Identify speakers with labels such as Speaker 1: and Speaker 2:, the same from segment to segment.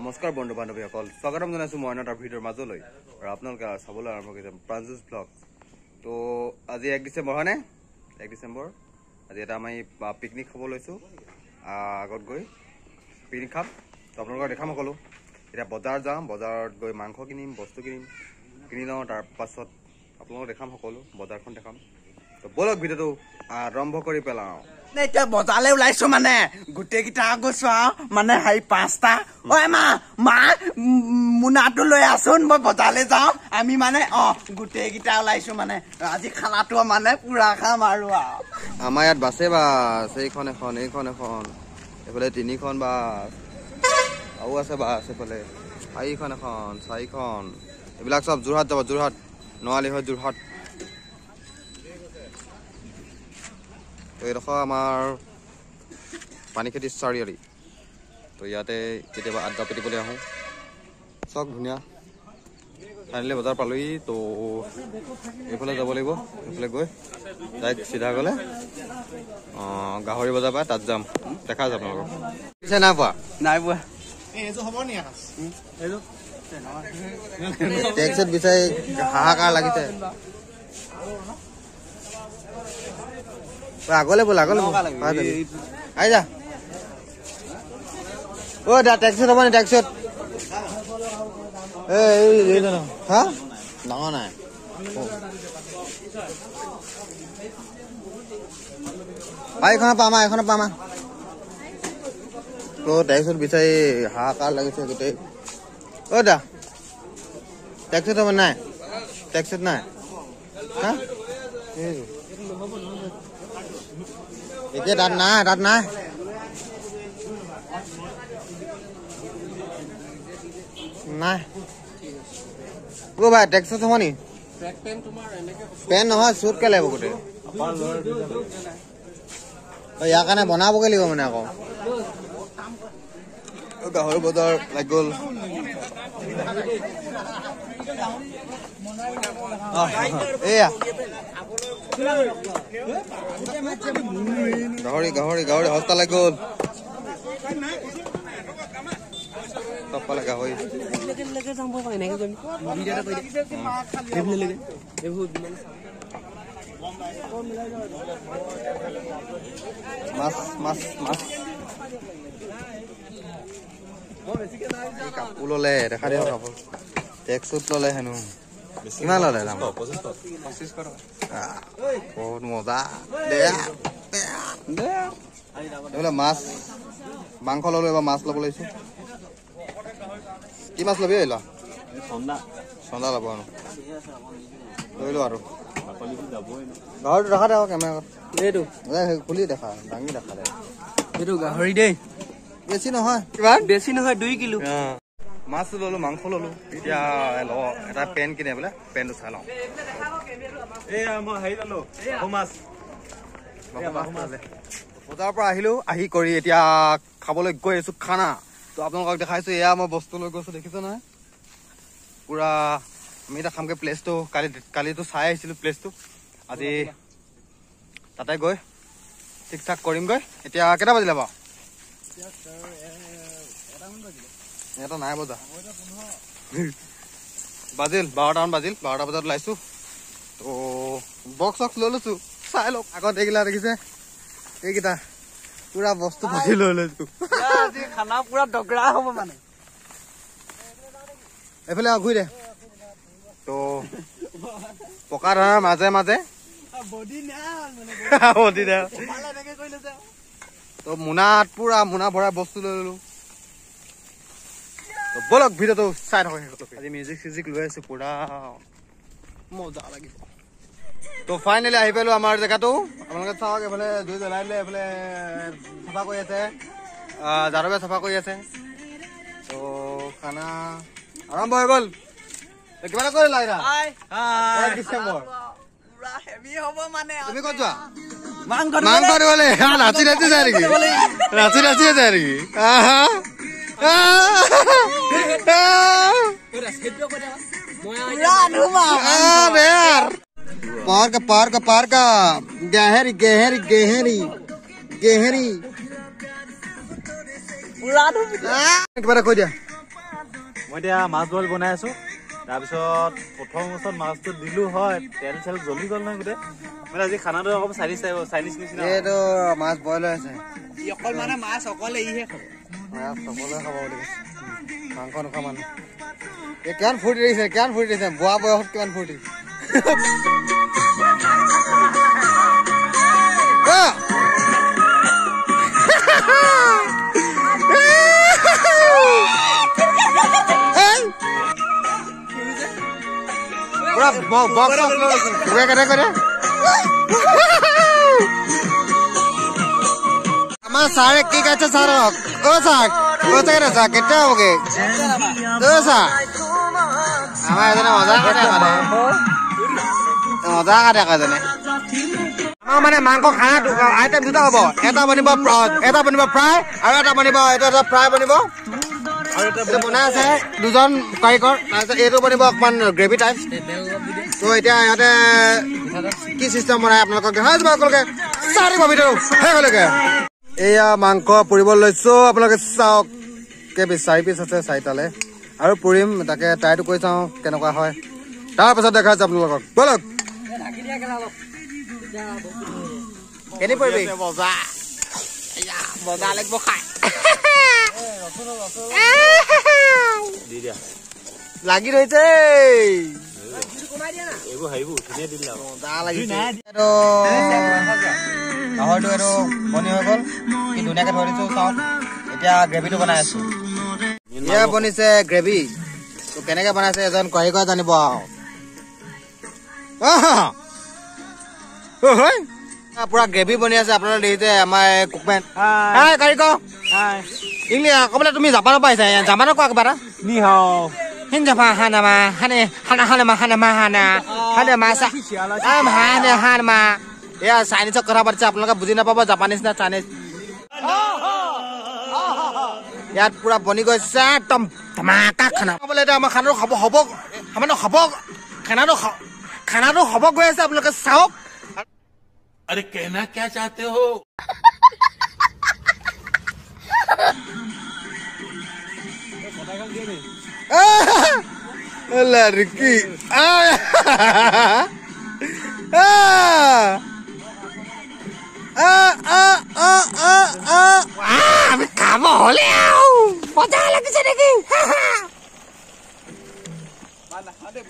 Speaker 1: নমস্কাৰ বন্ধু বান্ধৱীসকল, স্বাগতম জনাইছোঁ মই এটা ভিডিঅ'ৰ মাজলৈ আৰু আপোনালোকে চাবলৈ আৰম্ভ কৰিছে প্ৰাঞ্জুছ ব্লগ। তো আজি 1 ডিচেম্বৰ হয়নে? 1 ডিচেম্বৰ আজি এটা আমি পিকনিক খাব লৈছোঁ। আগত গৈ পিকনিক খাম, তো আপোনালোকক দেখাম সকলো। এতিয়া বজাৰ যাম, বজাৰত গৈ মাংস কিনিম, বস্তু কিনি লওঁ, তাৰপাছত আপোনালোকক দেখাম সকলো, বজাৰখন দেখাম। তো বলক ভিডিঅ'টো আৰম্ভ কৰি পেলাওঁ।
Speaker 2: এতিয়া বজাৰলৈ ওলাইছো মানে গোটেইকেইটা গৈছো আৰু মানে 5টা ঐ মা মোনাটো লৈ আছোন, মই বজাৰলৈ যাওঁ। আমি মানে গোটেইকেইটা ওলাইছো মানে আজি খানাটো মানে পুৰা খাম আৰু
Speaker 1: আমাৰ ইয়াত বাছে বাছ, এইখন এখন এইফালে 3খন বাছ আৰু আছে বাছ, এইফালে 4খন এখন 4খন, এইবিলাক চব যোৰহাট যাব, যোৰহাট নোৱালী হৈ যোৰহাট। এইডোখৰ আমাৰ পানীখেতি চাৰিআলি। তো ইয়াতে কেতিয়াবা আড্ডা পাতিবলৈ আহোঁ, চব ধুনীয়া। ফাইনেলি বজাৰ পালোহি, তো এইফালে যাব লাগিব। এইফালে গৈ ডাইৰেক্ট চিধা গ'লে গাহৰি বজাৰ পায়, তাত যাম, দেখা যাব আপোনালোকক। পিছে নাই পোৱা টেক্সত বিচাৰি হাহাকাৰ লাগিছে। আগলে বল আহি যা। টেক্সিত হ'ব নি? টেক্সিত হা ডাঙৰ নাই। এইখনত পামা তো টেক্সিত বিচাৰি হাহাকাৰ লাগিছে গোটেই। দা টেক্সিত হ'ব নাই? টেক্সিত নাই হা? এতিয়া তাত নাই ভাই টেক্সত হ'ব নি? পেন নহয়, চুট কে লাগিব গোটেই। ইয়াৰ কাৰণে বনাবগৈ লাগিব মানে আকৌ। গাহৰি বজাৰ লাগ গ'ল। এয়া গাহৰি সস্তা লাগ গ'ল। চবফালে গাহৰি। মাছ কাপোৰ ললে, দেখা দিয়ক কাপোৰ। টেক্সুট ললে হেনো, কিমান ললে দাম? 2500 টকা। বহুত মজা। এইফালে মাছ মাংস ললো, এবাৰ মাছ ল'ব লাগিছো। কি মাছ ল'বি? আহিলা চন্দা ল'ব আৰু লৈ লো আৰু গাহৰিটো দেখা দে কেমেৰাত, এইটো খুলি দেখা, দাঙি দেখা দে।
Speaker 2: এইটো গাহৰি দেই,
Speaker 1: বেছি নহয়,
Speaker 2: কিমান বেছি নহয়, 2 কিলো।
Speaker 1: মাছ ললো, মাংস ললো। এতিয়া এটা পেন কিনে বোলে, পেনটো চাই লওঁ। বজাৰৰ পৰা আহিলো, আহি কৰি এতিয়া খাবলৈ গৈ আছো খানা। তো আপোনালোকক দেখাইছো, এয়া মই বস্তু লৈ গৈছো, দেখিছো নহয় পুৰা। আমি এতিয়া খামগে প্লেচটো, কালিতো চাই আহিছিলো প্লেচটো। আজি তাতে গৈ ঠিক ঠাক কৰিমগৈ। এতিয়া কেইটা বাজিলে বাৰু? এটা নাই বজা, বাজিল 12টামান বাজিল। 12টা বজাত ওলাইছো। তো বক্স লৈ লৈছো, চাই লওক। আগত এইগিলা দেখিছে, এইকেইটা পুৰা বস্তু পাতি লৈ লৈছো।
Speaker 2: খানা পুৰা দগৰা হ'ব মানে।
Speaker 1: এইফালে ঘূৰি দে। তো পকা ধৰাৰ মাজে তো মোনাত পুৰা মোনা ভৰাই বস্তু লৈ ললো। বলক ভিডিঅ'টো চাই থাকক। আজি মিউজিক লৈ আছো, পুৰা মজা লাগিব। তো ফাইনেলি আহি পালো আমাৰ জেগাটো। আপোনালোকে চাওক, এইফালে জুই জ্বলাই দিলে, এইফালে চাফা কৰি আছে, যাদৱে চাফা কৰি আছে। তো খানা আৰম্ভ হৈ গ'ল। কিবা এটা কৰিলা? 1 ডিচেম্বৰ তুমি ক'ত যোৱা? মাংস দিবলে নাচি যায় নেকি? নাচি যায় নেকি? पार्क गहरी কিবা এটা কৈ দিয়া।
Speaker 3: মই এতিয়া মাছ বইল বনাই আছো তাৰপিছত প্ৰথম অৱস্থাত মাছটো দিলো হয় তেল চেল জ্বলি গ'ল নহয় গোটেই মানে আজি খানাটো অকণ চাইনিজ নিচিনা
Speaker 1: এইটো মাছ বইল হৈ আছে
Speaker 2: অকল মানে মাছ অকলে ইহে খাব
Speaker 1: মাছ সকলোৱে খাব বুলি কৈছে মাংস নোখোৱা মানুহ এই কিমান ফূৰ্তি দিছে বুঢ়া বয়সত কিমান ফূৰ্তি আমাৰ ছাৰে কি কাটছে ছাৰক ছাৰ কেতিয়া হ'বগে ছাৰ আমাৰ এজনে মজা কাটে আমাৰ মানে মাংস খানা আইটেম দুটা হ'ব এটা বনিব ফ্ৰাই আৰু এটা বনিব এটা ফ্ৰাই বনিব আৰু এটা বনাই আছে দুজন কাৰিকৰ তাৰপিছত এইটো বনিব অকমান গ্ৰেভি টাইপ তো এতিয়া ইহঁতে কি চিষ্টেম বনাই আপোনালোকক এয়া মাংস পুৰিব লৈছো আপোনালোকে চাওক কেইপিচ 4 পিচ আছে 4টালে আৰু পুৰিম তাকে ট্ৰাইটো কৰি চাওঁ কেনেকুৱা হয় তাৰপাছত দেখা যাচ্ছে আপোনালোকক বলক কেনে পৰিবি বজা লাগিব খাই লাগি ৰৈছে গাহৰিটো এইটো বনি হৈ গ'ল কি ধুনীয়াকে থৈ দিছো চাওক এতিয়া গ্ৰেভিটো বনাই আছো এয়া বনিছে গ্ৰেভি তো কেনেকে বনাইছে এজন কাৰিকৰ জানিব পুৰা গ্ৰেভি বনি আছে আপোনালোকে দেখিছে আমাৰ কুকমেন কাৰিকৰ ইংলিছ ক'বলৈ তুমি জাপানৰ পৰা আহিছা জাপানৰ কোৱা কিবা এটা
Speaker 3: নি হাও
Speaker 1: হিনজাপা হানামা হানে হানা হানামা হানামা হানা হানামা হানামা এয়া চাইনিজত কথা পাতিছে আপোনালোকে বুজি নাপাব জাপানিজ না চাইনিজ ইয়াত পুৰা বনি গৈছে একদম ধমাকা খানা বোলে এতিয়া আমাৰ খানাটো হ'ব খানাটো হ'ব গৈ আছে আপোনালোকে চাওক
Speaker 4: अरे कहना क्या चाहते हो
Speaker 1: लड़की আমি খাব হলে মজা লাগিছে নেকি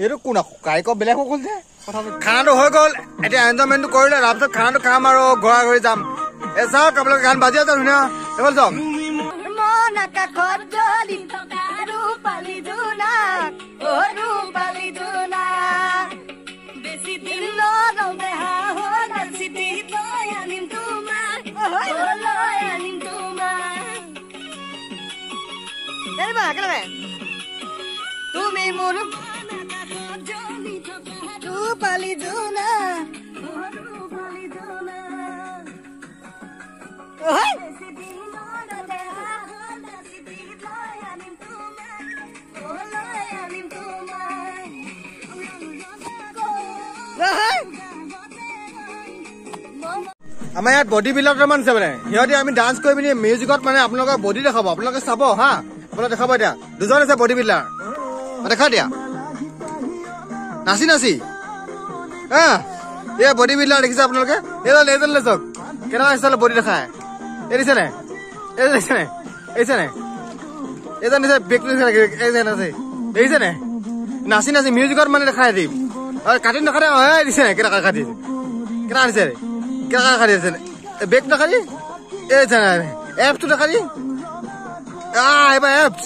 Speaker 1: এইটো কোন কাৰিকৰ বেলেগ হৈ গ'ল যে খানাটো হৈ গ'ল এতিয়া এনজয়মেণ্টটো কৰিলে তাৰপিছত খানাটো খাম আৰু ঘৰা ঘৰি যাম এ চাওক আপোনালোকে গান বাজি আছে ধুনীয়া এইফালে চাওক
Speaker 2: তুমি মোৰ পালি দুনা
Speaker 1: আমাৰ ইয়াত বডি বিল্ডাৰ মান আছে মানে সিহঁতে আমি ডান্স কৰি পিনি মিউজিকত মানে আপোনালোকৰ বডি দেখাব আপোনালোকে চাব হা আপোনালোকে দেখাব এতিয়া দুজন আছে বডি বিল্ডাৰ দেখা দিয়া নাচি এই বডি বিল্ডাৰ দেখিছে আপোনালোকে এইজন লেচক কেনেকুৱা ষ্টাইলত বডি দেখায় এই দিছে নে এইজন দিছে বেগটো দেখিছে নে নাচি মিউজিকত মানে দেখাই দিম কাটি নাখাতে দিছে নে কেনেকুৱা কাটি কেনেকুৱা দিছে কেনেকুৱা কাটি দিছে বেগ দেখালি এই এপছটো দেখালি এইবাৰ এপছ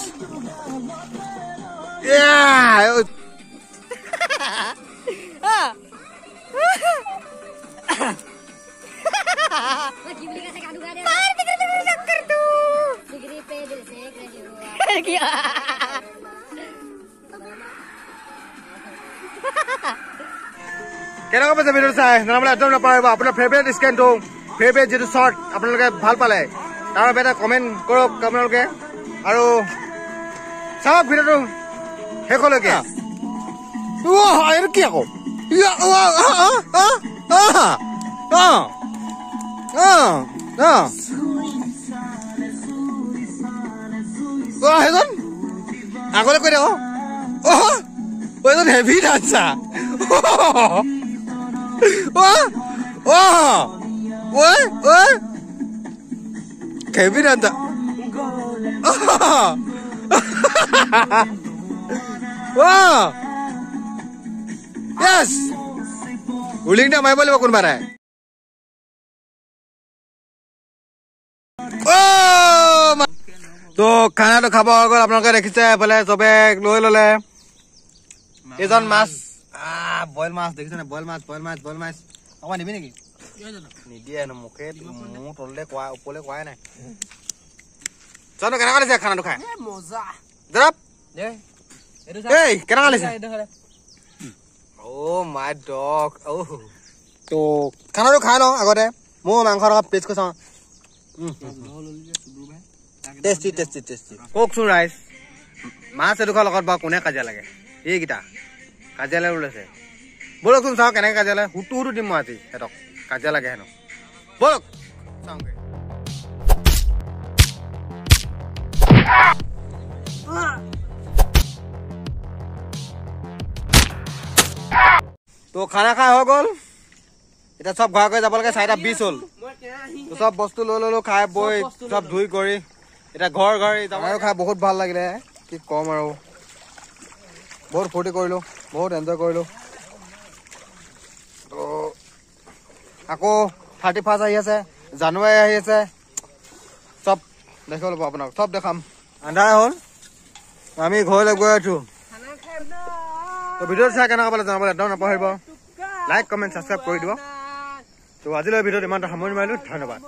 Speaker 1: কেনেকুৱা পাইছে ভিডিঅ চাই জানাবলৈ একদম নাপাহৰিব আপোনাৰ ফেভৰেট স্কেনটো ফেভৰেট যিটো শ্বৰ্ট আপোনালোকে ভাল পালে তাৰ বাবে এটা কমেণ্ট কৰক আপোনালোকে আৰু চাওক ভিডিঅ'টো শেষলৈকে এইটো কি আকৌ সেইজন আগলৈ কৈ দে এজন হেভি ডান্সাৰ হেভি ডান্সাৰ য়েছ উলিংটা মাৰিব লাগিব কোনোবা নাই তো খানাটো খাব হৈ গ'ল আপোনালোকে দেখিছে এফালে চবে লৈ ললে এজন মাছ বইল মাছ দেখিছে বইল মাছ অকমান নিবি নেকি নিদিয়ে মুখে মোৰ তললে কোৱা ওপৰলে কোৱাই নাই জানো কেনেকুৱা লাগিছে খানাটো খাই
Speaker 2: মজা
Speaker 1: দৰব এই কেনেকুৱা লাগিছে মাই ডগ তো খানাটো খাই লওঁ আগতে মোৰ মাংসৰ লগত পেষ্ট কৰি চাওঁ টেষ্টি কওকচোন ৰাইজ মাছ এডোখৰ লগত বাৰু কোনে কাজিয়া লাগে এইকেইটা কাজিয়ালৈ ওলাইছে বলকচোন চাওঁ কেনেকৈ কাজিয়া লাগে হুটো দিম মই আজি সিহঁতক কাজিয়া লাগে হেনো বলক চাওঁগে তো খানা খাই হৈ গ'ল এতিয়া চব ঘৰ কৰি যাব লাগে 4:20 হ'ল তো চব বস্তু লৈ ললো খাই বৈ চব ধুই কৰি এতিয়া ঘৰ আৰু খাই বহুত ভাল লাগিলে কি কম আৰু বহুত ফূৰ্তি কৰিলো বহুত এনজয় কৰিলো তো আকৌ 31 আহি আছে জানুৱাৰী আহি আছে চব দেখিব লাগিব আপোনাক চব দেখাম আন্ধাৰ হ'ল আমি ঘৰলৈ গৈ আছো তো ভিডিঅ' চাই কেনেকুৱা পালে জনাবলৈ একদম নাপাহৰিব লাইক কমেণ্ট ছাবস্ক্ৰাইব কৰি দিব তো আজিলৈ ভিডিঅ'ত ইমানটা সামৰণি মাৰিলো ধন্যবাদ